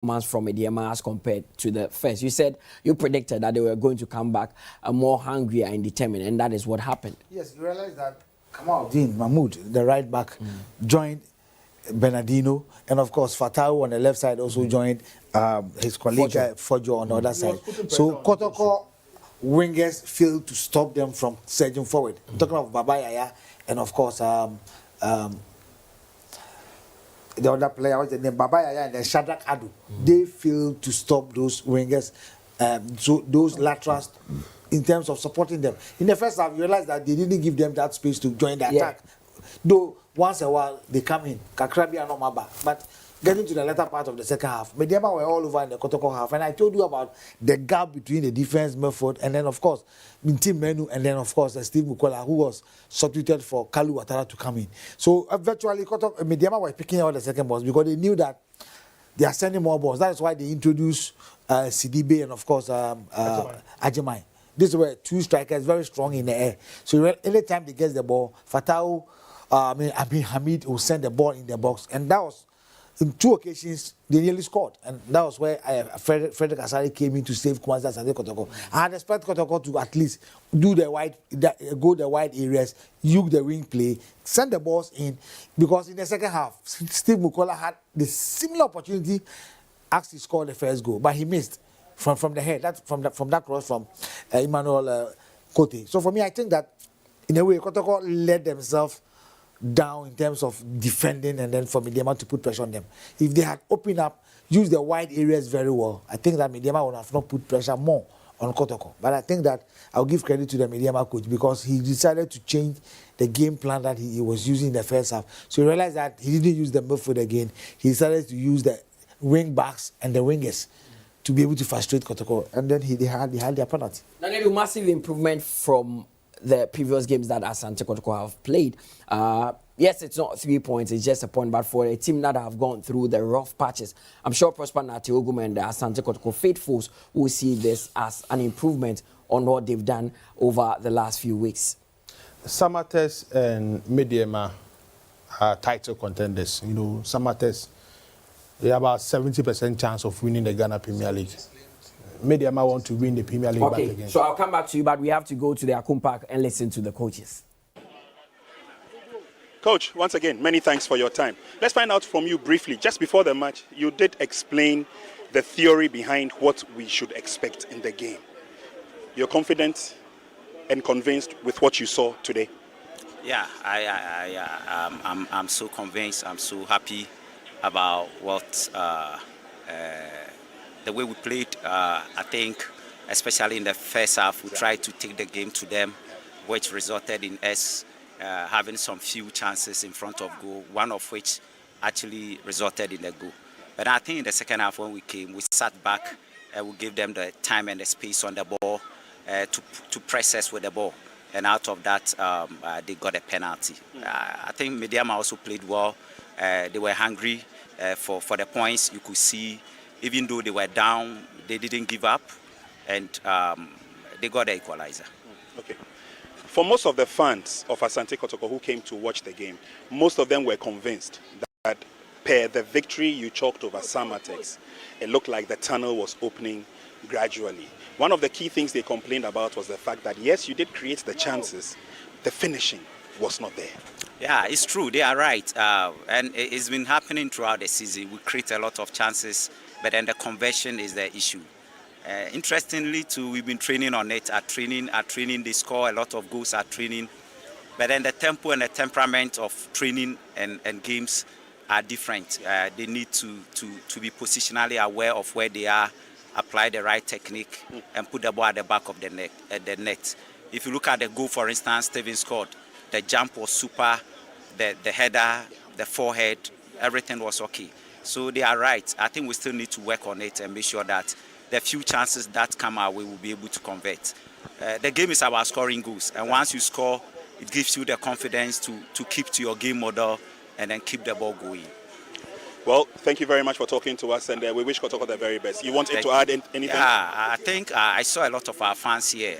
performance from Medeama as compared to the first? You said you predicted that they were going to come back more hungrier and determined, and that is what happened. Yes, you realize that Kamaldeen Mahmoud, the right back, joined Bernardino, and of course Fatau on the left side also joined his colleague Fojo on the other side. So Kotoko wingers failed to stop them from surging forward. Talking of Baba Yaya and of course the other player was the name Baba Yaya and then Shadrach Adu. They failed to stop those wingers, so those laterals in terms of supporting them. In the first half, you realize that they didn't give them that space to join the attack. Though once a while they come in, Kakrabi and Omaba. But getting to the latter part of the second half, Medeama were all over in the Kotoko half. And I told you about the gap between the defense, Merford, and then of course, Mintim Menu, and then of course, Steve Mukola, who was substituted for Kalu Watara to come in. So virtually, Medeama were picking out the second balls because they knew that they are sending more balls. That is why they introduced Sidibe and of course, Ajimai. These were two strikers, very strong in the air. So anytime they get the ball, Fatau, Hamid will send the ball in the box. And that was, in two occasions, they nearly scored. And that was where Frederick Asari came in to save Kwanzaa Asante Kotoko. I expect Kotoko to at least go the wide areas, use the wing play, send the balls in. Because in the second half, Steve Mukola had the similar opportunity as he scored the first goal. But he missed from the head, from that cross from Emmanuel Kote. So for me, I think that in a way, Kotoko let themselves down in terms of defending and then for Medeama to put pressure on them. If they had opened up, used the wide areas very well, I think that Medeama would have not put pressure more on Kotoko. But I think that I'll give credit to the Medeama coach because he decided to change the game plan that he was using in the first half. So he realized that he didn't use the midfield again. He decided to use the wing backs and the wingers to be able to frustrate Kotoko. And then they had their penalty. Now, there is massive improvement from the previous games that Asante Kotoko have played. Yes, it's not 3 points, it's just a point, but for a team that have gone through the rough patches, I'm sure Prosper Natiogum and the Asante Kotoko faithfuls will see this as an improvement on what they've done over the last few weeks. Samates and Medeama are title contenders. You know, Samates, they have about 70% chance of winning the Ghana Premier League. Medeama want to win the Premier League back again. So I'll come back to you, but we have to go to the Akum Park and listen to the coaches. Coach, once again, many thanks for your time. Let's find out from you briefly, just before the match, you did explain the theory behind what we should expect in the game. You're confident and convinced with what you saw today? Yeah, I'm so convinced, I'm so happy about what the way we played. I think, especially in the first half, we tried to take the game to them, which resulted in us having some few chances in front of goal, one of which actually resulted in a goal. But I think in the second half when we came, we sat back and we gave them the time and the space on the ball to press us with the ball. And out of that, they got a penalty. I think Medeama also played well. They were hungry for the points. You could see, even though they were down, they didn't give up, and they got the equalizer. Okay. For most of the fans of Asante Kotoko who came to watch the game, most of them were convinced that per the victory you chalked over Samatex, it looked like the tunnel was opening gradually. One of the key things they complained about was the fact that, yes, you did create the chances, the finishing was not there. Yeah, it's true. They are right. And it's been happening throughout the season. We create a lot of chances, but then the conversion is the issue. Interestingly, too, we've been training on it. At training, they score a lot of goals at training. But then the tempo and the temperament of training and games are different. They need to be positionally aware of where they are, apply the right technique, and put the ball at the back of the net. If you look at the goal, for instance, Steven scored. The jump was super, the header, the forehead, everything was okay. So they are right. I think we still need to work on it and make sure that the few chances that come our way will be able to convert. The game is about scoring goals, and once you score, it gives you the confidence to keep to your game model and then keep the ball going. Well, thank you very much for talking to us, and we wish Kotoko the very best. You wanted to add anything? Yeah, I think I saw a lot of our fans here.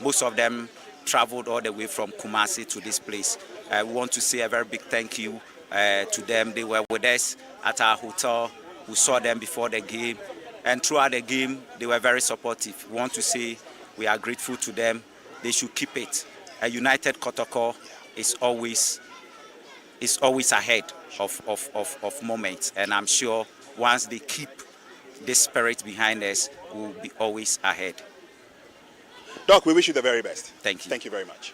Most of them traveled all the way from Kumasi to this place. We want to say a very big thank you to them. They were with us at our hotel. We saw them before the game, and throughout the game, they were very supportive. We want to say we are grateful to them. They should keep it. A united Kotoko is always ahead of moments, and I'm sure once they keep this spirit behind us, we'll be always ahead. Doc, we wish you the very best. Thank you. Thank you very much.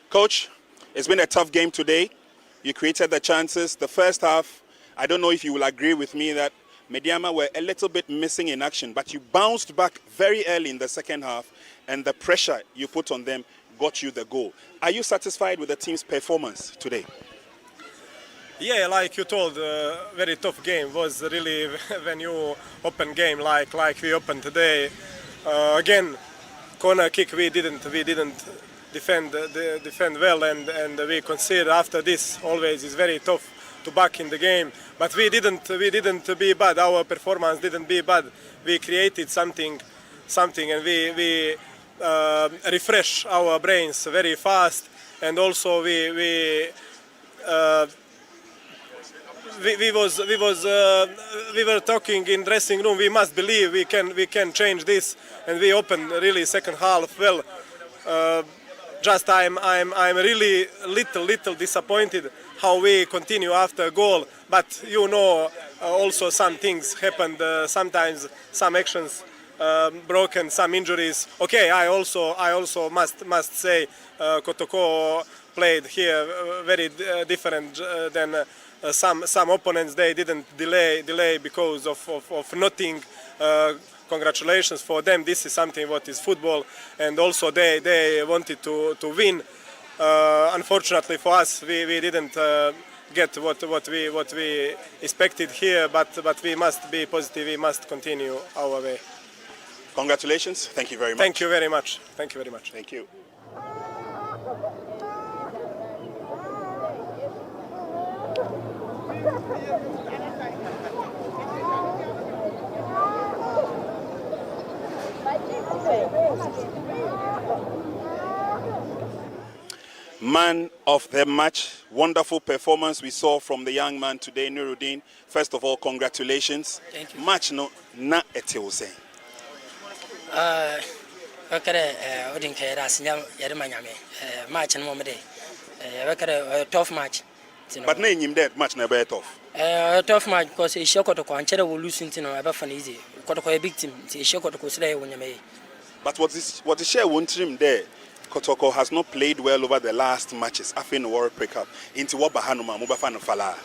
Coach, it's been a tough game today. You created the chances. The first half, I don't know if you will agree with me that Medeama were a little bit missing in action, but you bounced back very early in the second half, and the pressure you put on them got you the goal. Are you satisfied with the team's performance today? Yeah, like you told, very tough game. Was really when you open game like we opened today. Again, corner kick we didn't defend well, and we conceded after this. Always is very tough to back in the game, but we didn't be bad. Our performance didn't be bad. We created something, and we refresh our brains very fast, and also we were talking in dressing room. We must believe we can change this, and we opened really second half well. Just I'm really little disappointed how we continue after goal, but you know also some things happened. Sometimes some actions broken, some injuries. Okay, I also must say Kotoko played here very different than some opponents. They didn't delay because of nothing. Congratulations for them. This is something what is football, and also they wanted to win. Unfortunately for us, we didn't get what we expected here, but we must be positive. We must continue our way. Congratulations. Thank you very much. Thank you very much. Thank you very much. Thank you. Man of the match, wonderful performance we saw from the young man today, Nuruddin. First of all, congratulations. Thank you. Match no na etewose. Wakare odin ke da sinya yare manyame match no mo de wakare tough match. But na enyim that match na be tough. Tough match because e shekotoko anchere wo lose ntino ebe fan easy. Kotoko a big team, e shekotoko sira e wonyame. But what is share one team there? Kotoko has not played well over the last matches. I think the World Pick up into what Bahanuma Mubafan Fala.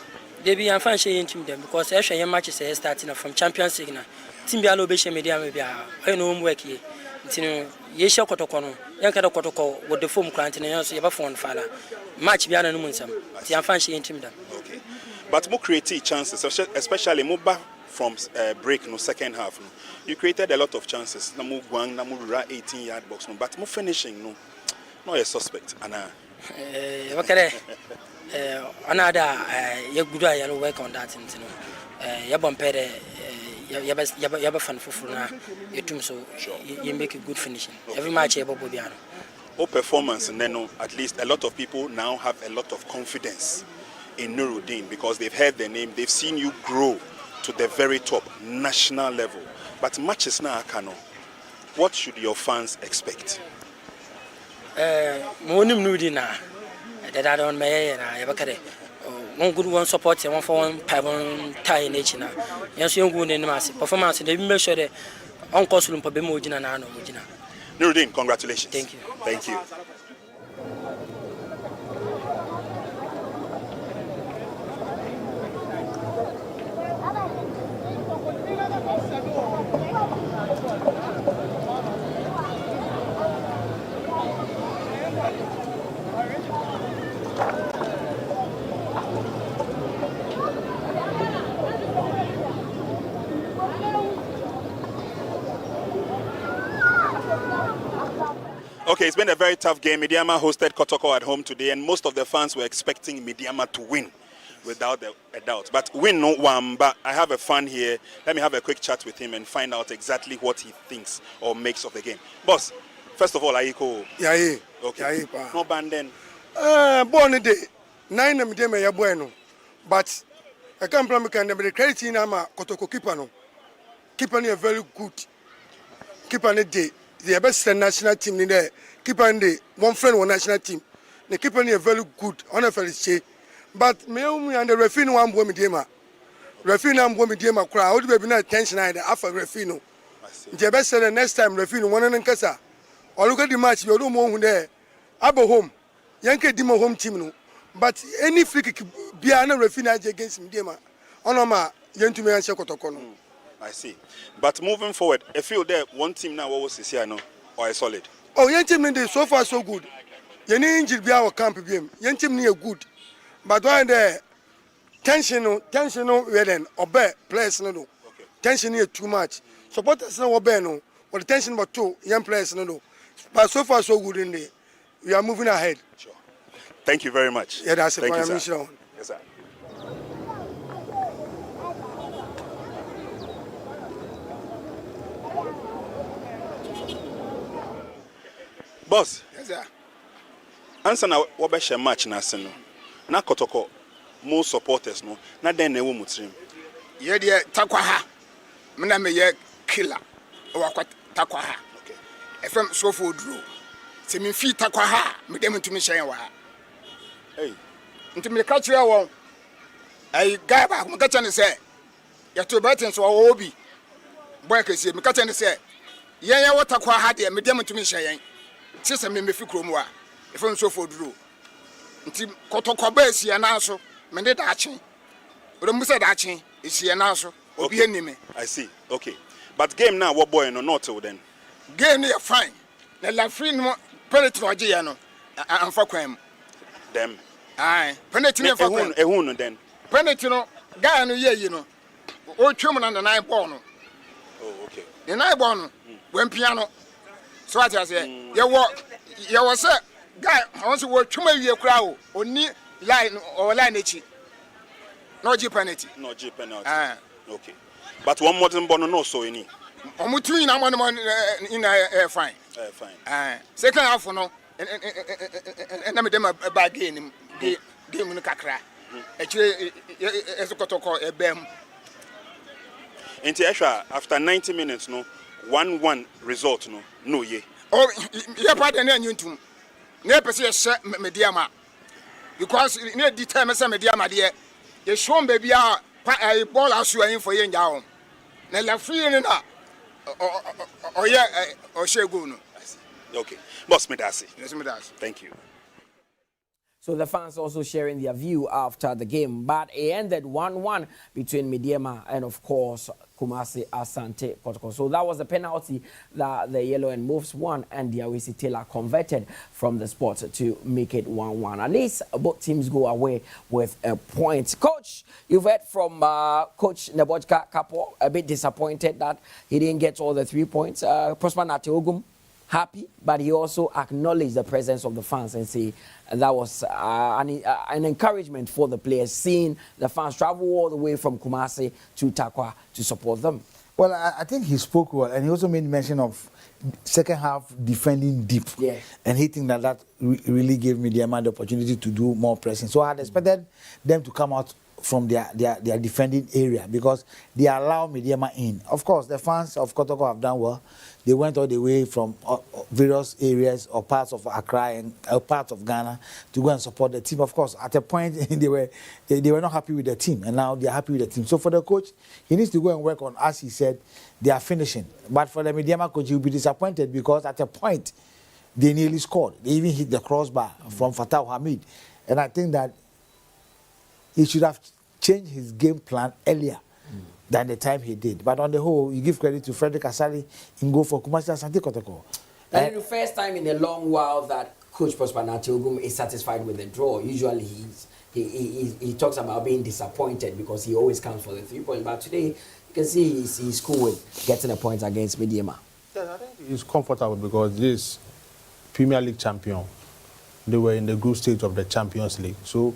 They be and fan share team them because actually matches are starting from Champions League na. Team be alobeshe Medeama be I know homework here. Ntino ye Kotoko no. Yanka da Kotoko with the form client na so ye ba phone fala. Match be ana no munsam. Ti an fan share team them. Okay. But more creative chances, especially Muba from break no second half no. You created a lot of chances. Namu Guang, Namu 18-yard box no. But more finishing no. No a suspect. Anna. Wakare another you good I work on that ntino. Ya bompere ya fan fufu na etum so you make a good finishing. Every match you bobo biano. O performance and then at least a lot of people now have a lot of confidence in Nuruddin because they've heard the name, they've seen you grow to the very top national level. But matches now Kano. What should your fans expect? Monim Nudi na that I don't may and I ever one good one support and one for one pebble tie in each now. Yes, young good in massive performance. They make sure the Uncle Sulum Pabemojina and Ano. Nuruddin, congratulations. Thank you. Thank you. Okay, it's been a very tough game. Medeama hosted Kotoko at home today, and most of the fans were expecting Medeama to win. without a doubt. But we know one, but I have a fan here. Let me have a quick chat with him and find out exactly what he thinks or makes of the game. Boss, first of all, Aiko. Yeah. Okay. No band then. Born day. 9 of them are bueno. But I can't promise the credit in Ama Kotoko keeper no. Keeper is very good. Keeper is the best national team in there. Keeper is one friend one national team. The keeper is very good. Honestly, but me and the referee one boy Medeama. Referee one boy Medeama crowd. How do we be not tension after referee no? The best the next time referee one and kasa. Or look at the match. You don't know who there. Abo home. Yankee Dimo home team no. But any free kick be an referee against Medeama. Onoma Yentume and Kotoko no. I see. But moving forward, I feel there one team now what was this year no or a solid. Oh, young team so far so good. You need injured be our camp game. Young team near good. But when the tension where then obey players no. Tension here too much. Supporters no obey no. But the tension about 2 young players no. But so far so good in there. We are moving ahead. Sure. Thank you very much. Yeah, that's Thank a you, mission. Yes, sir. Boss. Yes, sir. Answer now what be match na se no. Na Kotoko most supporters no. Na den na wo mutrim. Ye de takwa ha. Me na me ye killer. O akwa takwa ha. Okay. Efem so for duro. Se me fi takwa ha, me dem ntumi hyen wa ha. Hey. Ntumi ka kire won. Ai guy ba ko ka chane se. Ya to betin so wo obi. Boy ka se me ka chane se. Yen ya wo takwa ha de me dem ntumi hyen. Sisa me fi krom wa. Efem so for duro. Nti Kotoko ba esi na so. Me de da achen. O mu se da achen. Esi na so. Obi enime. I see. Okay. But game now what boy no not till then. Game is fine. The referee no penalty no je no. Amfa kwan. Them. Aye. Penalty no fa kwan. Ehun no then. Penalty no guy no ye no. O twem na the nine ball no. Oh, okay. The nine ball no. When piano. So what I say? You was say guy once we twem awie kra o. Oni line or line echi. No G penalty. No G penalty. Ah. Okay. But one modern bono no so any. Omutu ina man in fine. Fine. Ah. Second half no. Na me dem ba game no kakra. Actually Kotoko ebem. Enti ehwa after 90 minutes no 1-1 result no ye. Oh ye pardon na nyuntum. Na pese ye hye Medeama. Because na determine say Medeama de ye show baby a ball asu ayin for ye nja ho. Na la free na oye o shego no. Okay. Boss Medasi. Yes, Medasi. Thank you. So the fans also sharing their view after the game, but it ended 1-1 between Medeama and of course Kumasi Asante Kotoko. So that was the penalty that the Yellow and Moves won, and Diawisi Taylor converted from the spot to make it 1-1. At least both teams go away with a point. Coach, you've heard from Coach Nebojka Kapo, a bit disappointed that he didn't get all the 3 points. Prosper Nateogum, happy, but he also acknowledged the presence of the fans and say that was an encouragement for the players, seeing the fans travel all the way from Kumasi to Takwa to support them. Well, I think he spoke well, and he also made mention of second half defending deep. Yeah. And he think that really gave Medeama the opportunity to do more pressing. So I had expected them to come out from their defending area because they allow Medeama in. Of course, the fans of Kotoko have done well. They went all the way from various areas or parts of Accra and parts of Ghana to go and support the team. Of course, at a point they were not happy with the team, and now they are happy with the team. So for the coach, he needs to go and work on, as he said, they are finishing. But for the Medeama coach, he will be disappointed because at a point they nearly scored. They even hit the crossbar from Fatah Hamid, and I think that he should have changed his game plan earlier than the time he did. But on the whole, you give credit to Frederick Asali in go for Kumasi Asante Kotoko. And the first time in a long while that Coach Prosper Nateogum is satisfied with the draw. Usually he talks about being disappointed because he always comes for the 3 points. But today, you can see he's cool with getting a point against Medeama. Yeah, I think he's comfortable because this Premier League champion, they were in the group stage of the Champions League. So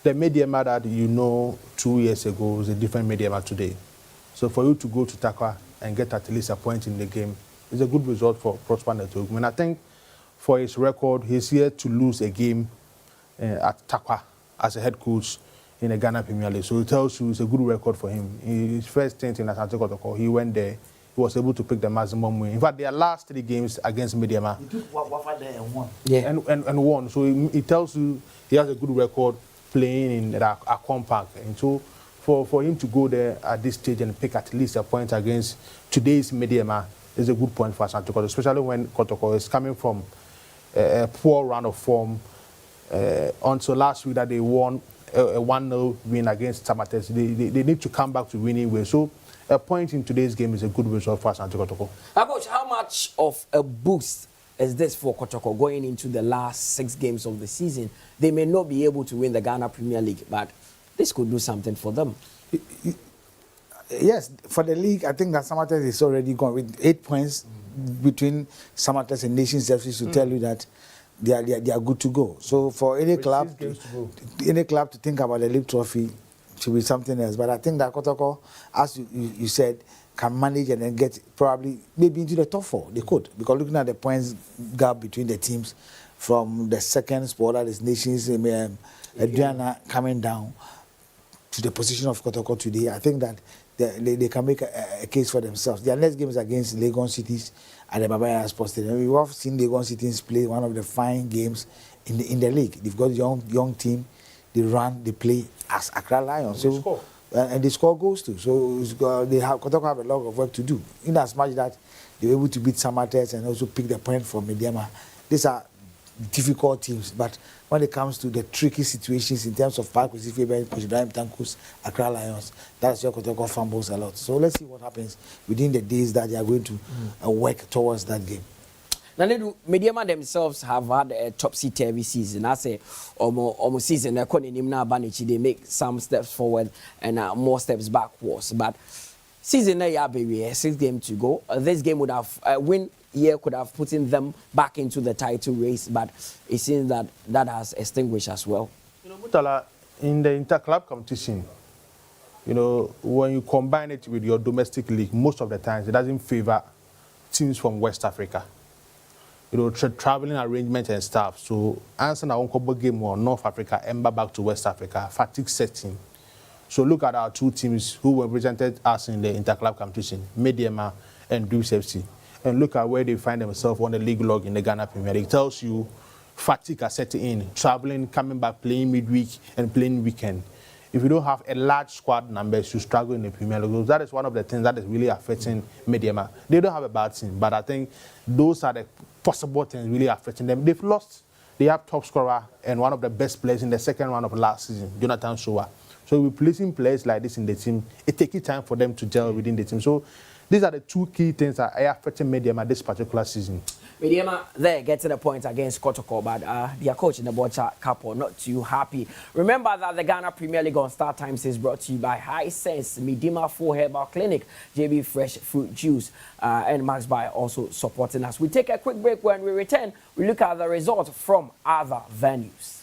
the Medeama that you know 2 years ago is a different Medeama today. So for you to go to Takwa and get at least a point in the game is a good result for Prosper Network. And I think for his record, he's here to lose a game at Takwa as a head coach in the Ghana Premier League. So it tells you it's a good record for him. His first stint in Asante Kotoko, he went there. He was able to pick the maximum win. In fact, their last 3 games against Medeama, He took Wafa there and won. Yeah. and won. So it tells you he has a good record playing in a compact. And so for him to go there at this stage and pick at least a point against today's Medeama is a good point for Asante Kotoko, especially when Kotoko is coming from a poor run of form. Until last week that they won a 1-0 win against Samates. They need to come back to winning way. So a point in today's game is a good result for Asante Kotoko. Coach, how much of a boost is this for Kotoko going into the last 6 games of the season? They may not be able to win the Ghana Premier League, but this could do something for them. Yes, for the league, I think that Samates is already gone with 8 points between Samates and Nations FC to tell you that they are good to go. So for any club, to think about the league trophy should be something else. But I think that Kotoko, as you said, can manage and then get probably maybe into the top 4. They could, because looking at the points gap between the teams from the second spot, that is Nations, Adriana coming down to the position of Kotoko today, I think that they can make a case for themselves. Their next game is against Legon Cities at the Babaya Sports Stadium. We have seen Legon Cities play one of the fine games in the league. They've got young team. They run, they play as Accra Lions. So and they score goals too. So Kotoko have a lot of work to do. In as much that they were able to beat Samates and also pick the point from Medeama. These are difficult teams, but when it comes to the tricky situations in terms of Park Recife, Ibrahim Tankus, Accra Lions, that's where Kotoko fumbles a lot. So let's see what happens within the days that they are going to work towards that game. Now, Medeama themselves have had a topsy-turvy season. I say, almost season, they make some steps forward and more steps backwards. But season, 6 games to go. This game would have win here could have put them back into the title race, but it seems that has extinguished as well. You know, Mutala, in the inter-club competition, you know, when you combine it with your domestic league, most of the times it doesn't favor teams from West Africa. You know, traveling arrangement and stuff. So, answer our own game or North Africa, Ember back to West Africa, fatigue setting. So look at our 2 teams who represented us in the inter-club competition, Medeama and Dreams FC. And look at where they find themselves on the league log in the Ghana Premier League. It tells you fatigue are setting in, traveling, coming back, playing midweek and playing weekend. If you don't have a large squad numbers, you struggle in the Premier League. That is one of the things that is really affecting Medeama. They don't have a bad team, but I think those are the possible things really affecting them. They've lost. They have top scorer and one of the best players in the second round of last season, Jonathan Showa. So replacing players like this in the team, it takes time for them to gel within the team. So these are the 2 key things that are affecting Medeama this particular season. Medeama there getting a point against Kotoko, but their coach in the Bocha couple not too happy. Remember that the Ghana Premier League on StarTimes is brought to you by High Sense, Medeama Full Herbal Clinic, JB Fresh Fruit Juice, and Max by also supporting us. We take a quick break. When we return, we look at the results from other venues.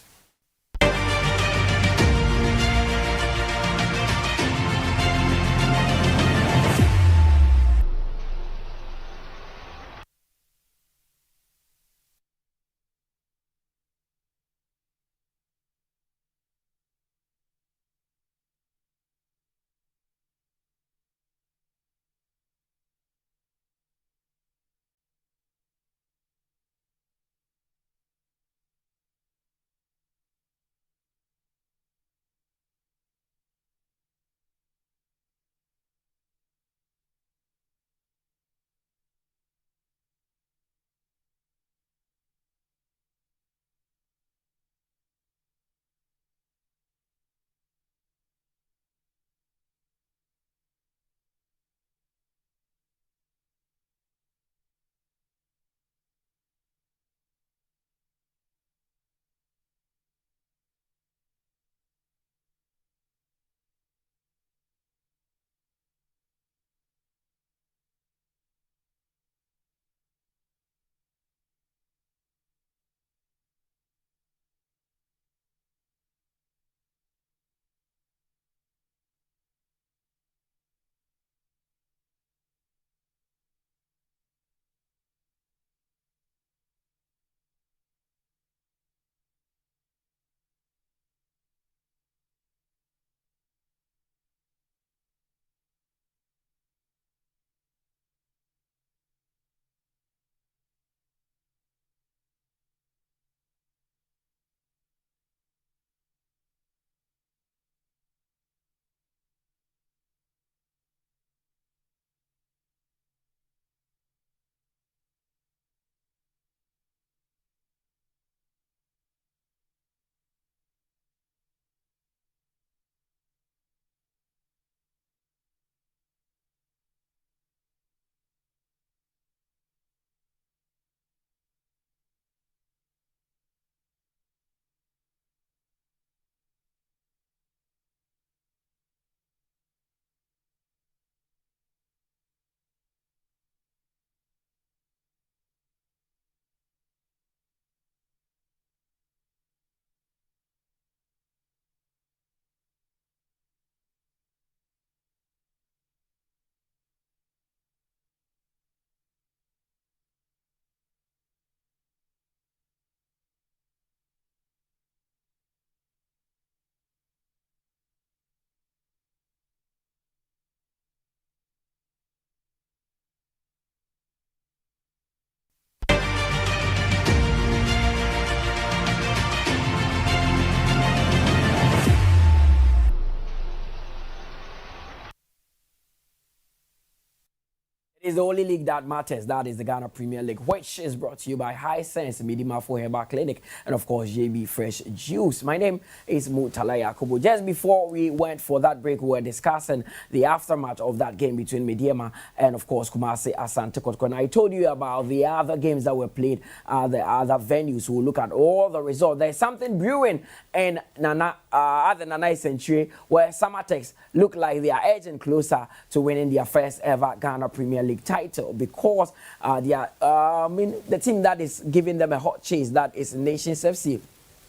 It's the only league that matters. That is the Ghana Premier League, which is brought to you by High Sense Medeama for Herbal Clinic and, of course, JB Fresh Juice. My name is Mutala Yakubu. Just before we went for that break, we were discussing the aftermath of that game between Medeama and, of course, Kumasi Asante Kotoko. And I told you about the other games that were played at the other venues. We'll look at all the results. There's something brewing in at the Nana Century where Samatex look like they are edging closer to winning their first ever Ghana Premier League title because the team that is giving them a hot chase, that is Nations FC,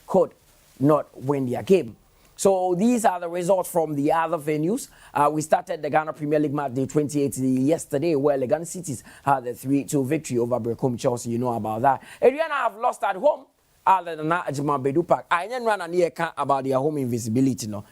could not win their game. So these are the results from the other venues. We started the Ghana Premier League match day 28 yesterday, where Legan Cities had a 3-2 victory over Brecom Chelsea. You know about that. Adriana have lost at home. Other than that, Ajima Bedu Park. I didn't run an ear about their home invisibility. No,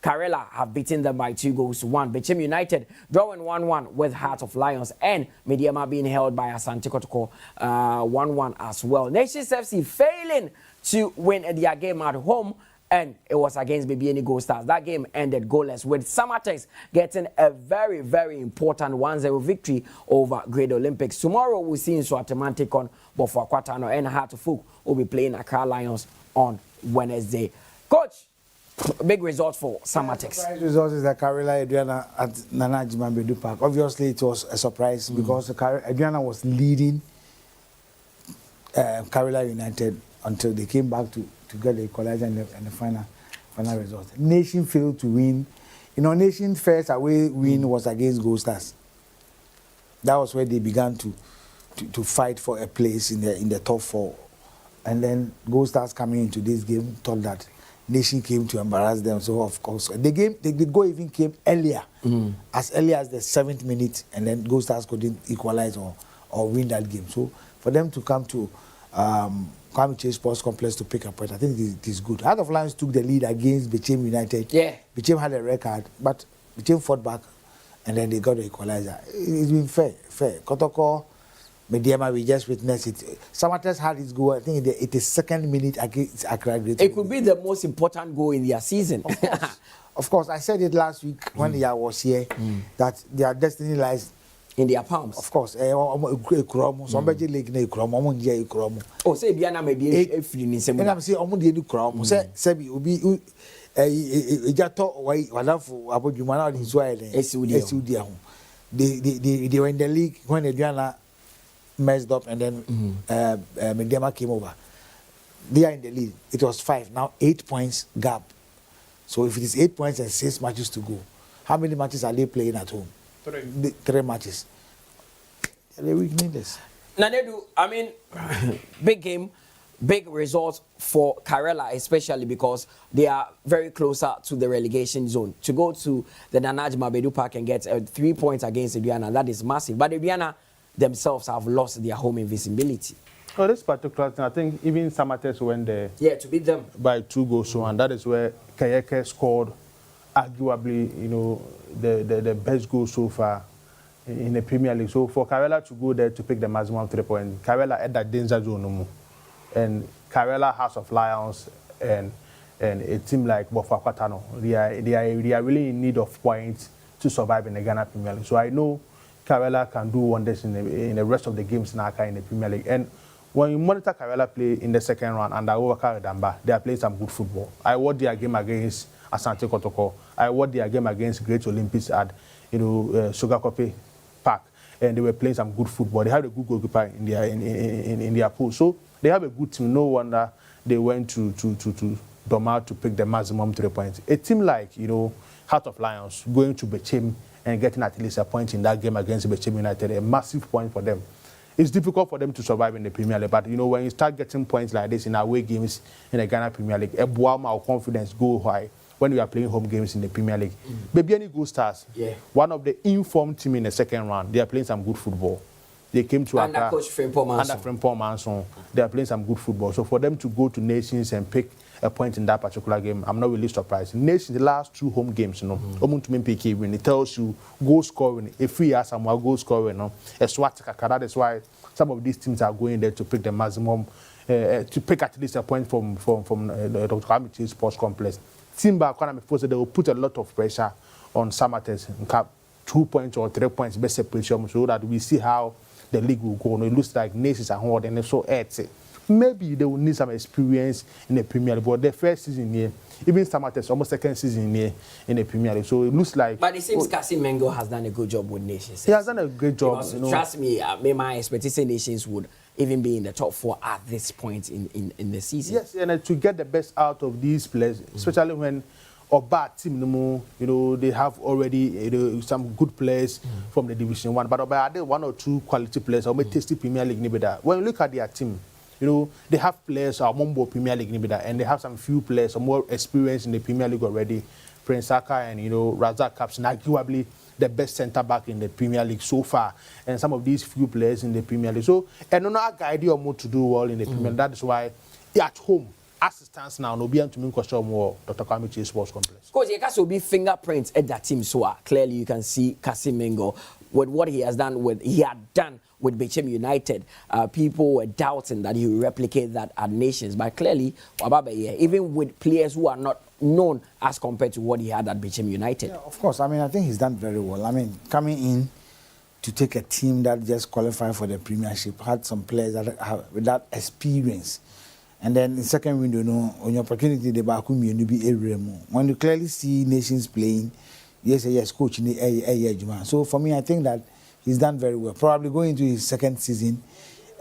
Karela have beaten them by 2-1. Bechem United drawing 1-1 with Heart of Lions, and Medeama being held by Asante Kotoko 1-1 as well. Nations FC failing to win their game at home, and it was against Baby Gold Stars. That game ended goalless, with Samatex getting a very, very important 1-0 victory over Great Olympics. Tomorrow we'll see in Swatman take on Bofo Akwatano, and Heart of Folk will be playing Accra Lions on Wednesday. Coach, big result for Samatex. Surprise result is that Karela Adriana at Nana Bedu Park. Obviously, it was a surprise because Adriana was leading Karela United until they came back to get the equalizer and the final result. Nation failed to win. You know, Nation's first away win was against Gold Stars. That was where they began to fight for a place in the top four. And then Gold Stars coming into this game thought that Nation came to embarrass them. So of course the goal even came earlier, as early as the 7th minute, and then Gold Stars couldn't equalize or win that game. So for them to come to Kwame Chase Sports Complex to pick a point, I think it is good. Heart of Lions took the lead against Bechem United. Yeah, Bechem had a record, but Bechem fought back, and then they got the equalizer. It's been fair. Kotoko, Medeama, we just witnessed it. Samatex had his goal, I think, in the 82nd minute against Accra Great. It could be the most important goal in their season. Of course, I said it last week when I was here, that their destiny lies in their palms. Of course. Somebody like Ekromo. Oh, say Biana may be a feeling in some. And I'm saying, Omundi Ekromo. Say, Sebi, Ubi, Jato, Wadafu, Abu Jumana, and his wife, Esudia. They were in the league when Adriana messed up, and then Medeama came over. They are in the lead. It was 5. Now 8 points gap. So if it is 8 points and 6 matches to go, how many matches are they playing at home? 3 matches. They're weakness. Nanedu, I mean, big game, big results for Karela, especially because they are very closer to the relegation zone. To go to the Nanajima Bedu Park and get 3 points against Adriana, that is massive. But Adriana themselves have lost their home invisibility. Oh, this particular thing, I think even Samatex went there. Yeah, to beat them by 2 goals. And that is where Kayeke scored, arguably, the best goal so far in the Premier League. So for Karela to go there to pick the maximum 3 points, Karela at that danger zone. And Karela, House of Lions, and a team like Bofo Akwatano, they are really in need of points to survive in the Ghana Premier League. So I know Karela can do wonders in the rest of the games in the Premier League. And when you monitor Karela play in the second round under Owaka Damba, they are playing some good football. I watched their game against Asante Kotoko. I watched their game against Great Olympics at Sugar Coffee Park, and they were playing some good football. They had a good goalkeeper in their pool, so they have a good team. No wonder they went to Doma to pick the maximum 3 points. A team like Heart of Lions going to Bechem and getting at least a point in that game against Bechem United, a massive point for them. It's difficult for them to survive in the Premier League, but when you start getting points like this in away games in the Ghana Premier League, our confidence go high when we are playing home games in the Premier League. Baby any Gold Stars, one of the informed team in the second round, they are playing some good football. They came to under Coach Frimpong Manson. They are playing some good football. So for them to go to Nations and pick a point in that particular game, I'm not really surprised. Nations, the last 2 home games, it tells you goal scoring. If we have some goal scoring, that is why some of these teams are going there to pick the maximum, to pick at least a point from the Dr. Kwame Chase Sports Complex. Timber economy force, they will put a lot of pressure on Samatex 2 points or 3 points best separation so that we see how the league will go. It looks like nations are hard and so maybe they will need some experience in the Premier League. But the first season here, even Samate's almost second season here in the Premier League. So it looks like. But it seems Kassim Mengo has done a good job with nations. He has done a great job. Because, trust me, my expectation nations would even be in the top 4 at this point in the season. Yes, and to get the best out of these players, especially when or bad team, they have already some good players from the Division 1. But are there 1 or 2 quality players or tasty Premier League? When you look at their team, they have players or Mumbo Premier League and they have some few players or more experience in the Premier League already. Prince Aka and Razak Capson, arguably the best centre back in the Premier League so far, and some of these few players in the Premier League. So, and no idea or more to do well in the Premier League. That is why at home, as it stands now, no be able to make question more Dr. Kwame Sports Complex. Because you can be fingerprints at that team, so clearly you can see Kassim Mengo with what he had done with Bechem United. People were doubting that he would replicate that at Nations, but clearly, even with players who are not known as compared to what he had at Bechem United. Yeah, of course. I think he's done very well. Coming in to take a team that just qualified for the Premiership, had some players that have that experience. And then in the second window, on your opportunity, the Bakum you be area more. When you clearly see nations playing, yes, coach in the area. So for me, I think that he's done very well. Probably going into his second season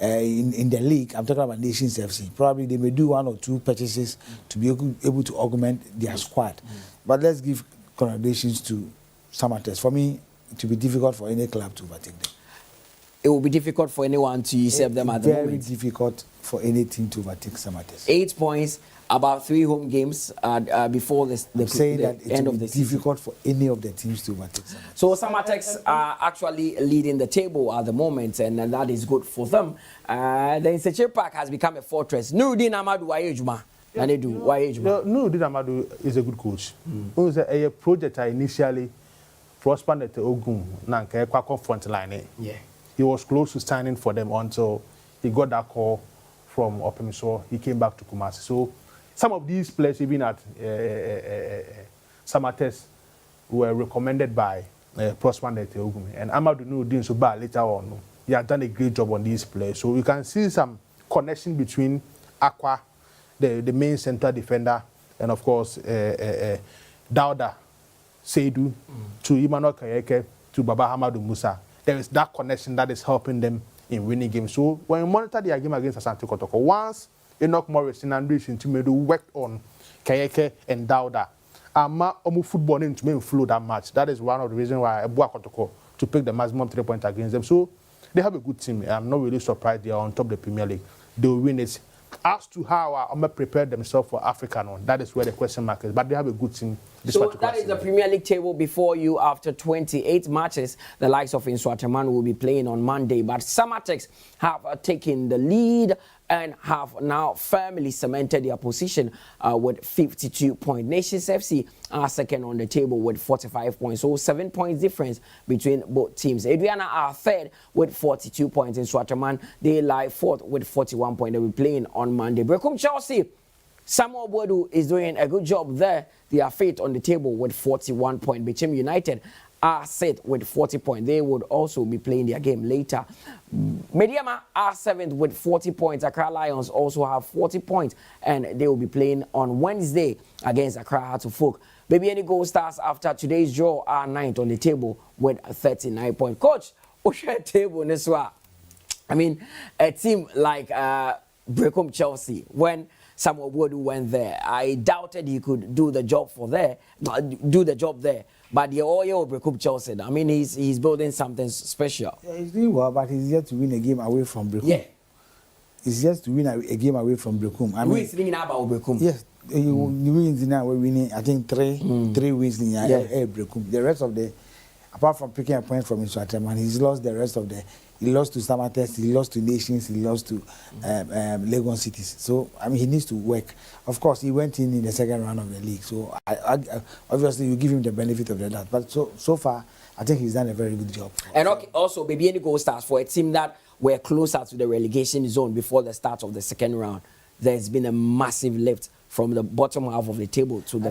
in the league, I'm talking about Nations FC. Probably they may do 1 or 2 purchases to be able to augment their squad. But let's give congratulations to Samatex. For me, it will be difficult for any club to overtake them. It will be difficult for anyone to usurp them at the moment. Very difficult for any team to overtake Samatex. 8 points, about 3 home games before the end of the season. Difficult for any of the teams to overtake Samatex. So Samatex are actually leading the table at the moment, and that is good for them. The Inseche Park has become a fortress. Nuruddin Amadou Wayejuma. Nuruddin Amadou is a good coach. It was a project I initially prospered at Ogun, Nanka front line. Yeah. He was close to signing for them until he got that call from Opemiso. He came back to Kumasi. So some of these players, even at Samatex, were recommended by Prosper Ogun. And Amadou Nuruddin Suba later on, he had done a great job on these players. So we can see some connection between Aqua, the main central defender, and of course Dauda Seidu to Emmanuel Kayeke to Baba Hamadou Musa. There is that connection that is helping them in winning games. So when you monitor their game against Asante Kotoko, once Enoch Morris and Andrew Shintimedu worked on Kayeke and Dauda, Ama Omu football into me flow that match. That is one of the reasons why I bought Kotoko to pick the maximum 3 points against them. So they have a good team. I'm not really surprised they are on top of the Premier League. They will win it. As to how Ama prepared themselves for Africa, that is where the question mark is. But they have a good team. So that is the Premier League table before you after 28 matches. The likes of Inswaterman will be playing on Monday. But Samatex have taken the lead and have now firmly cemented their position with 52 points. Nations FC are second on the table with 45 points. So 7 points difference between both teams. Adriana are third with 42 points. In Swaterman, they lie fourth with 41 points. They will be playing on Monday. Brekum Chelsea, Samuel Bodu is doing a good job there. They are fifth on the table with 41 points. Bechem United are set with 40 points. They would also be playing their game later. Medeama are seventh with 40 points. Accra Lions also have 40 points, and they will be playing on Wednesday against Accra Hearts of Folk. Baby Any Gold Stars, after today's draw, are ninth on the table with 39 points. Coach, what's your table in this one? I mean, a team like Brekum Chelsea, when Samuel Wodu went there, I doubted he could do the job there. But the oil Brekum Chelsea, I mean, he's building something special. Yeah, he's doing well, but he's yet to win a game away from Brekum. Yeah. He's yet to win a game away from Brekum. Who is winning about Brekum? Yes. You wins now, we're winning, I think, three wins in Brekum. The rest of apart from picking a point from Inswaterman, he's lost the rest of he lost to Samatex, he lost to Nations, he lost to Legon Cities. So, I mean, he needs to work. Of course, he went in the second round of the league. So, obviously, you give him the benefit of that. But so far, I think he's done a very good job. And also, Baby Any Gold Stars, for a team that were closer to the relegation zone before the start of the second round, there's been a massive lift from the bottom half of the table to the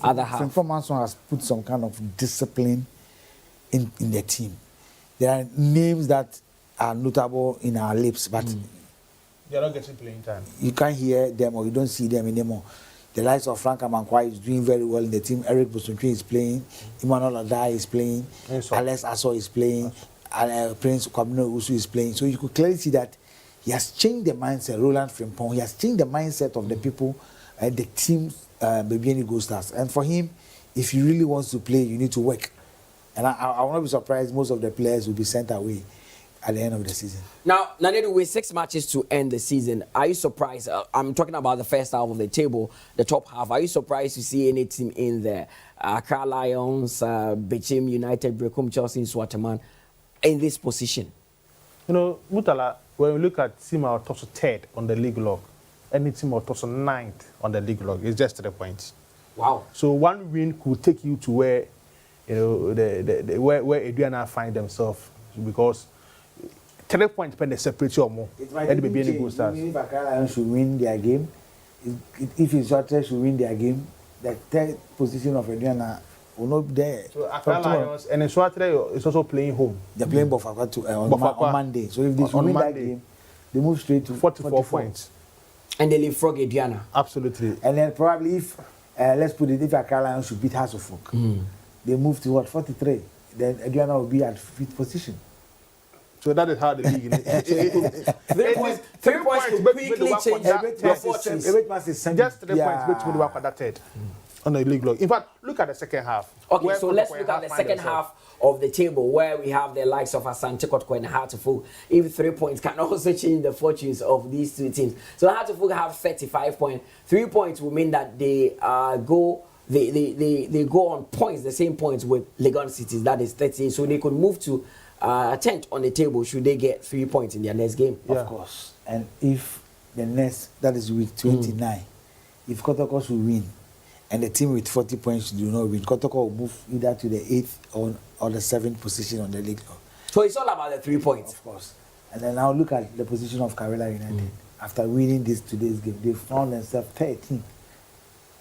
other half. St. Thomas has put some kind of discipline in the team. There are names that are notable in our lips, but They're not getting playing time. you can't hear them or you don't see them anymore. The likes of Frank Amankwa is doing very well in the team. Eric Bosuntwe is playing. Emmanuel Adai is playing. Alex Asso is playing. Prince Kwabino Usu is playing. So you could clearly see that he has changed the mindset. Roland Frimpong, he has changed the mindset of the people and the team, Babiani Gold Stars. And for him, if he really wants to play, you need to work. And I will not be surprised most of the players will be sent away at the end of the season. Now, Nanedu, with 6 matches to end the season, are you surprised? I'm talking about the first half of the table, the top half. Are you surprised to see any team in there? Accra Lions, Bechim United, Brekum, Chelsea, Swaterman in this position? You know, Mutala, when we look at team out top 3rd on the league log, any team out top 9th on the league log, it's just 3 points. Wow. So one win could take you to where, you know, where Adriana find themselves, because 3 points per the separate or more. It might be good stars. If Accra Lions should win their game, if Iswater should win their game, the 3rd position of Adriana will not be there. So Accra Lions and Iswater is also playing home. They're playing Bofakwa on Monday. So if they should win that game, they move straight to 44 points. And they leapfrog Adriana. Absolutely. And then probably if, let's put it, if Accra Lions should beat House of Folk, they move to what, 43. Then Adriana will be at 5th position. So that is how the league is. 3 points. 3 points to quickly change your fortunes. Just 3 points between the work at that 3rd on the league log. In fact, look at the second half. Okay, so let's look at the second half of the table where we have the likes of Asante, Kotoko and Hartlepool. If 3 points can also change the fortunes of these two teams. So Hartlepool have 35 points. 3 points will mean that they go on points, the same points with Legon Cities, that is 13. So they could move to 10th on the table should they get 3 points in their next game. Yeah. Of course. And if the next, that is week 29, if Kotoko should win, and the team with 40 points do not win, Kotoko will move either to the 8th or the 7th position on the league. So it's all about the 3 points. Of course. And then now look at the position of Karela United. After winning today's game, they found themselves 13th.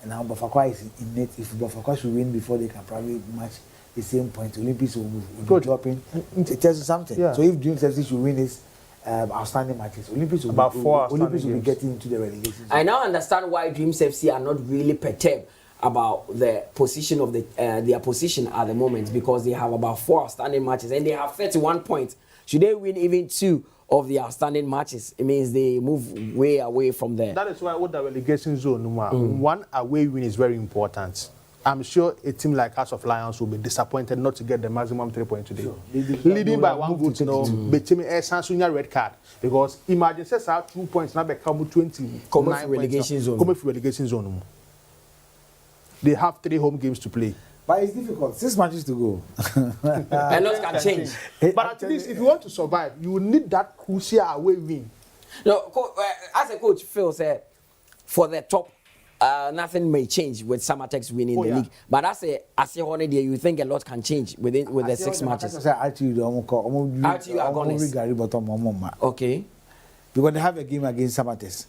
And now Bafakwa is in it. If Bafakwa should win before they can probably match the same point, Olympics will be dropping. It tells you something. Yeah. So if Dreams FC should win this outstanding matches, Olympics will be getting into the relegation zone. I now understand why Dreams FC are not really perturbed about the position of their position at the moment, because they have about 4 outstanding matches and they have 31 points. Should they win even 2 of the outstanding matches, it means they move way away from there. That is why with the relegation zone, one away win is very important. I'm sure a team like House of Lions will be disappointed not to get the maximum 3 points today. Sure. Leading by 1 vote, you know, Betimi Sansunya red card. Because imagine says 2 points now become 20. Come relegation zone. Come relegation zone. They have 3 home games to play. But it's difficult. 6 matches to go. A lot can change. But at least if you want to survive, you will need that crucial away win. No, as a coach, Phil said, for the top, nothing may change with Samatex winning the league. But as a holiday, you think a lot can change with the 6 matches. Okay. Because they have a game against Samatex.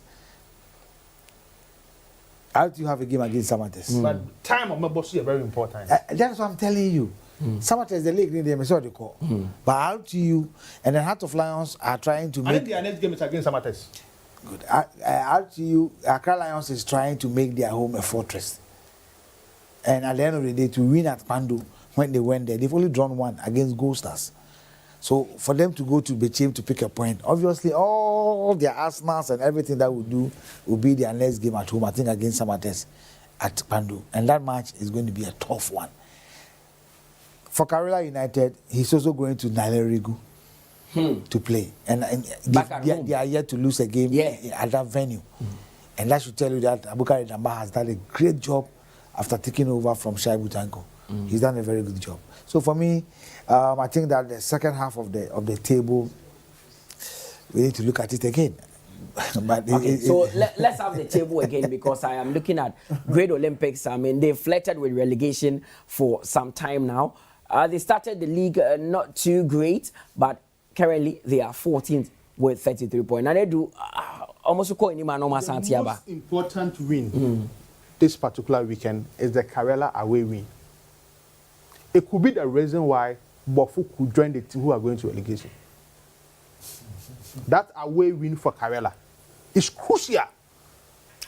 How do you have a game against Samatex? But time of my boss is very important. That's what I'm telling you. Samatex, the league, they saw the call. But how do you, and the Heart of Lions are trying to make. I think their next game is against Samatex. Good. How do you, Accra Lions is trying to make their home a fortress. And at the end of the day, to win at Pandu, when they went there, they've only drawn 1 against Gold Stars. So for them to go to Bechim to pick a point, obviously all their arsenals and everything that will do will be their next game at home, I think against Samatex at Pandu. And that match is going to be a tough one. For Karela United, he's also going to Nalerigu to play. And they are yet to lose a game at that venue. And that should tell you that Abukari Damba has done a great job after taking over from Shaibu Tanko. He's done a very good job. So for me, I think that the second half of the table, we need to look at it again. But let's have the table again, because I am looking at Great Olympics. I mean, they've flirted with relegation for some time now. They started the league not too great, but currently they are 14th with 33 points. And they do almost call any man almost Santiago. The most important win this particular weekend is the Karela away win. It could be the reason why Bofu could join the team who are going to relegation. That away win for Karela is crucial.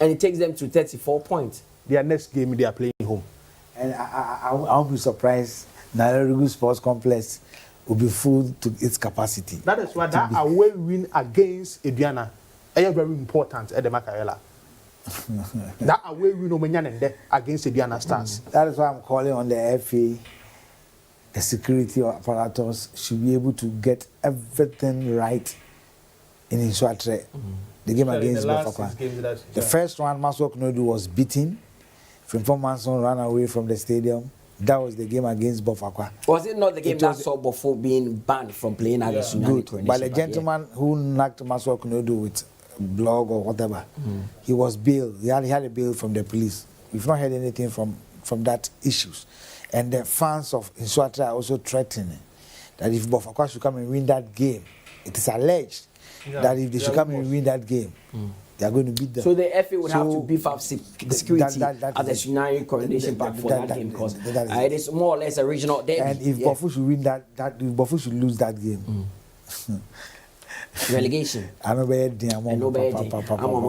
And it takes them to 34 points. Their next game, they are playing home. And I won't be surprised. Nairobi Sports Complex will be full to its capacity. That is why that away win against Ediana is very important at the Macarela. That away win against Ediana Stars. That is why I'm calling on the FA. The security apparatus should be able to get everything right in Inswatre. The game against Bafakwa. The first one, Maswok Nodu was beaten. Frimpong Manson ran away from the stadium. That was the game against Bafakwa. Was it not the game that saw Bofo being banned from playing at the Sunyani Coronation? But the gentleman who knocked Maswok Nodu with blog or whatever, he was bailed. He had a bail from the police. We've not heard anything from that issues. And the fans of Inswatra are also threatening that if Bafakwa should come and win that game, it is alleged that if they should come and win that game, they are going to beat them. So the FA would have to beef up the security at the Sunyani Coronation Park for that game because it is more or less a regional derby. And if Bofu should win if Bofu should lose that game, relegation.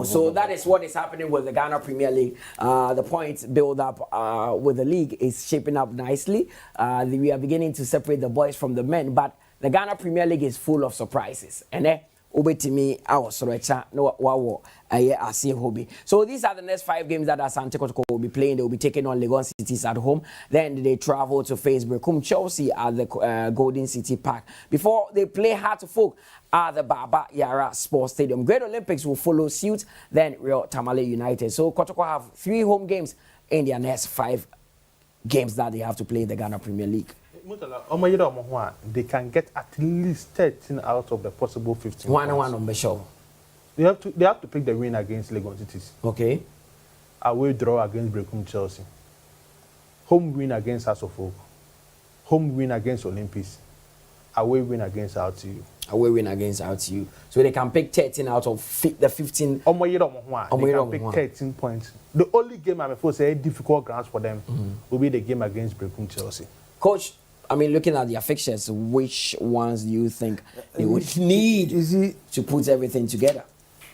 So that is what is happening with the Ghana Premier League. The points build up with the league is shaping up nicely. We are beginning to separate the boys from the men, but the Ghana Premier League is full of surprises. And Obetimi, our Sorecha, no Wawo, Hobby. So these are the next 5 games that Asante Kotoko will be playing. They will be taking on Legon Cities at home. Then they travel to face Brekum Chelsea at the Golden City Park. Before they play hard to folk at the Baba Yara Sports Stadium. Great Olympics will follow suit. Then Real Tamale United. So Kotoko have 3 home games in their next 5 games that they have to play in the Ghana Premier League. They can get at least 13 out of the possible 15. One on the show. They have to pick the win against Legon Cities. Okay. Away draw against Brekum Chelsea. Home win against House of Folk. Home win against Olympics. Away win against RTU. Away win against RTU. So they can pick 13 out of the 15. They can pick 13 points. The only game I'm supposed to say difficult grounds for them will be the game against Brekum Chelsea. Coach, I mean, looking at their fixtures, which ones do you think they would need to put everything together?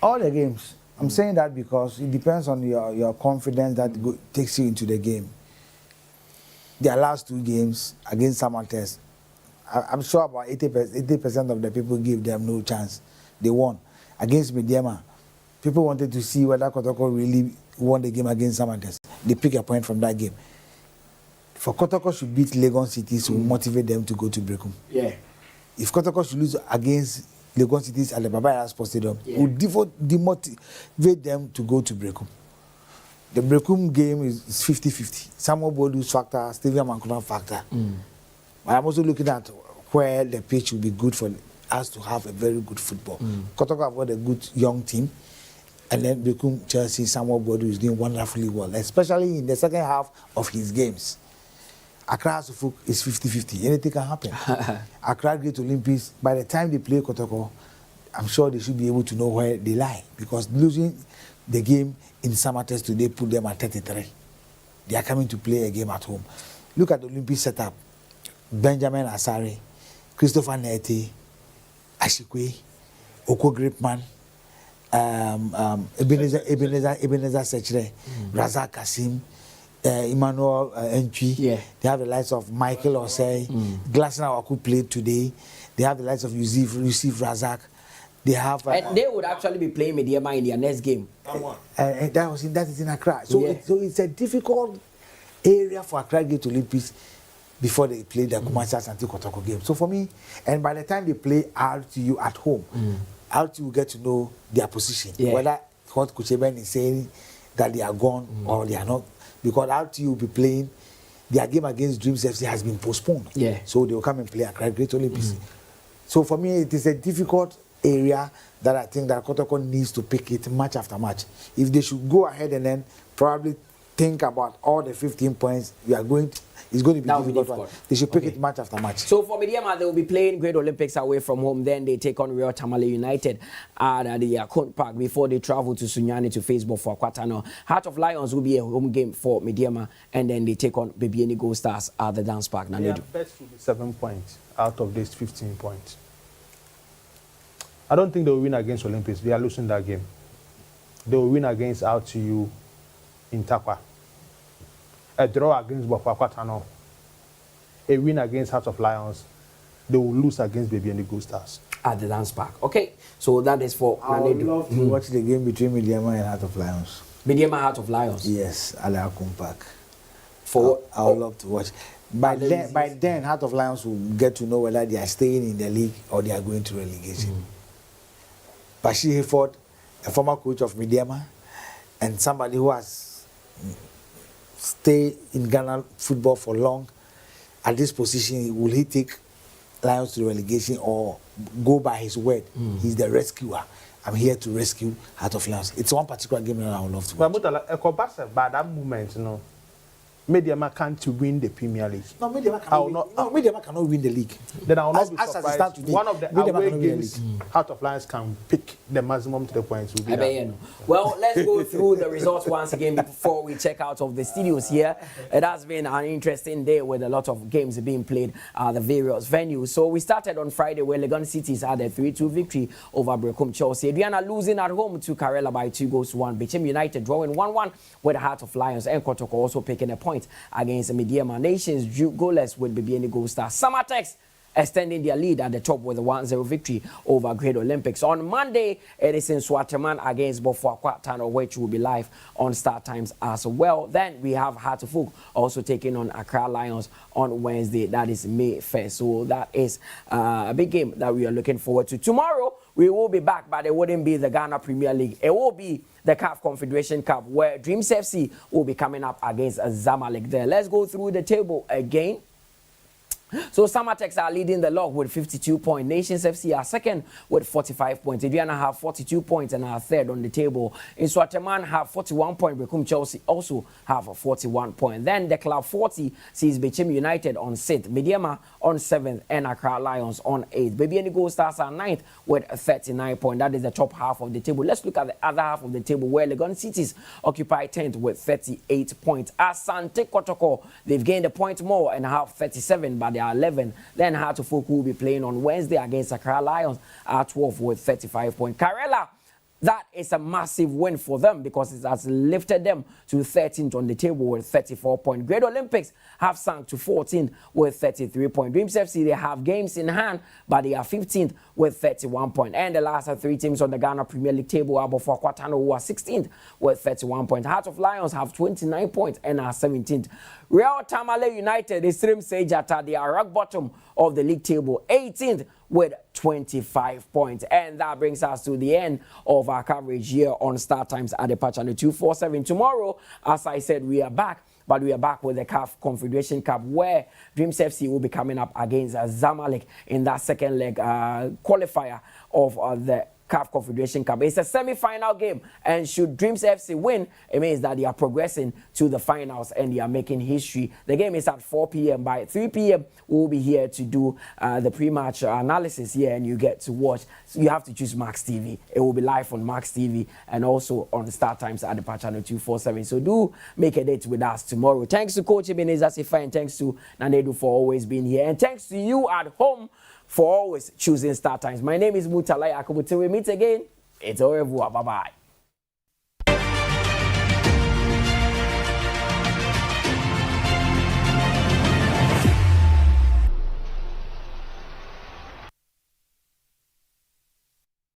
All the games. I'm saying that because it depends on your confidence that takes you into the game. Their last 2 games against Samantes, I'm sure about 80% of the people give them no chance. They won. Against Medeama, people wanted to see whether Kotoko really won the game against Samantes. They pick a point from that game. For Kotoko should beat Legon Cities will motivate them to go to Brekum. Yeah. If Kotoko should lose against Legon Cities at the Baba Sports Stadium, would demotivate them to go to Brekum. The Brekum game is 50-50. Samuel Bodu's factor, Stephen Mankuna factor. But I'm also looking at where the pitch will be good for us to have a very good football. Kotoko have got a good young team. And then Brekum Chelsea, Samuel Bodu is doing wonderfully well, especially in the second half of his games. Accra Suffolk is 50-50. Anything can happen. Accra Great Olympics, by the time they play Kotoko, I'm sure they should be able to know where they lie. Because losing the game in Samates today put them at 33. They are coming to play a game at home. Look at the Olympic setup. Benjamin Asare, Christopher Nete, Ashikwe, Oko Gripman, Ebenezer Sechere, Razak Kasim, Emmanuel Entry. They have the likes of Michael Osei, Glasner Waku played today. They have the likes of Yusuf Razak. They have. And they would actually be playing Medeama in their next game. That is in Accra. So it's a difficult area for Accra Great Olympics before they play the Kumasi Asante Kotoko game. So for me, and by the time they play RTU at home, RTU will get to know their position. Whether what Kucheben is saying that they are gone or they are not. Because RTU will be playing, their game against Dreams FC has been postponed. So they will come and play Accra Great Olympics. So for me, it is a difficult area that I think that Kotoko needs to pick it match after match. If they should go ahead and then probably think about all the 15 points it's going to be difficult. They should pick it match after match. So for Medeama, they will be playing Great Olympics away from home. Then they take on Real Tamale United at the Yakun Park before they travel to Sunyani to face for Kwatano. Heart of Lions will be a home game for Medeama, and then they take on Babieni Gold Stars at the Dance Park. Their best will be 7 points out of these 15 points. I don't think they will win against Olympics. They are losing that game. They will win against RTU in Takwa. A draw against Bofakwatano. A win against Heart of Lions. They will lose against Baby and the Gold Stars. At the dance park. Okay, so that is for I would love to watch the game between Medeama and Heart of Lions. Medeama Heart of Lions. Yes, at the Akum Park. For I would love to watch. By then, Heart of Lions will get to know whether they are staying in the league or they are going to relegation. Bashi Hayford, a former coach of Medeama, and somebody who has stayed in Ghana football for long, at this position, will he take Lions to relegation or go by his word? He's the rescuer. I'm here to rescue Heart of Lions. It's one particular game that I would love to watch. But by that moment, you know, Medeama can't win the Premier League. No, Medeama cannot win the league. Then I will not be surprised. Today, One of the away games, Heart of Lions can pick the maximum to the points. Will be that. Well, let's go through the results once again before we check out of the studios here. It has been an interesting day with a lot of games being played at the various venues. So we started on Friday where Legon Cities had a 3-2 victory over Brecum Chelsea. Adriana losing at home to Karela by 2-1. Bichim United drawing 1-1 with the Heart of Lions, and Kotoko also picking a point against Medeama. Nations drew goalless with Bibiani Gold Star. Samatex extending their lead at the top with a 1-0 victory over Great Olympics. On Monday, it is in Swaterman against Bofuakwatano, which will be live on StarTimes as well. Then we have Hartefuk also taking on Accra Lions on Wednesday. That is May 1st. So that is a big game that we are looking forward to. Tomorrow, we will be back, but it wouldn't be the Ghana Premier League. It will be the CAF Confederation Cup, where Dreams FC will be coming up against Zamalek there. Let's go through the table again. So Samatex are leading the log with 52 points. Nations FC are second with 45 points. Adriana have 42 points and are third on the table. In Swaterman have 41 points. Brecum Chelsea also have 41 points. Then the Club 40 sees Bichim United on 6th, Medeama on 7th, and Accra Lions on 8th. Baby and the Gold Stars are 9th with 39 points. That is the top half of the table. Let's look at the other half of the table where Legon Cities occupy 10th with 38 points. Asante Kotoko, they've gained a point more and have 37, but they are 11. Then Hartefuk will be playing on Wednesday against Accra Lions at 12 with 35 points. Karela, that is a massive win for them because it has lifted them to 13th on the table with 34 points. Great Olympics have sunk to 14th with 33 points. Dreams FC, they have games in hand, but they are 15th with 31 points. And the last three teams on the Ghana Premier League table are Bofuakwatano, who are 16th with 31 points. Heart of Lions have 29 points and are 17th. Real Tamale United, the Stream Sejata, they are rock bottom of the league table, 18th with 25 points. And that brings us to the end of our coverage here on StarTimes Adepa Channel 247. Tomorrow, as I said, we are back. But we are back with the CAF Confederation Cup, where Dreams FC will be coming up against Zamalek in that second leg qualifier of the CAF Confederation Cup. It's a semi-final game, and should Dreams FC win, it means that they are progressing to the finals and they are making history. The game is at 4 p.m. By 3 p.m., we'll be here to do the pre-match analysis here, and you get to watch. So you have to choose Max TV. It will be live on Max TV and also on StarTimes at the Channel 247. So do make a date with us tomorrow. Thanks to Coach Ebenezer Sifa, and thanks to Nanedu for always being here, and thanks to you at home for always choosing StarTimes. My name is Mutalai Akubu. Till we meet again, it's au revoir. Bye-bye.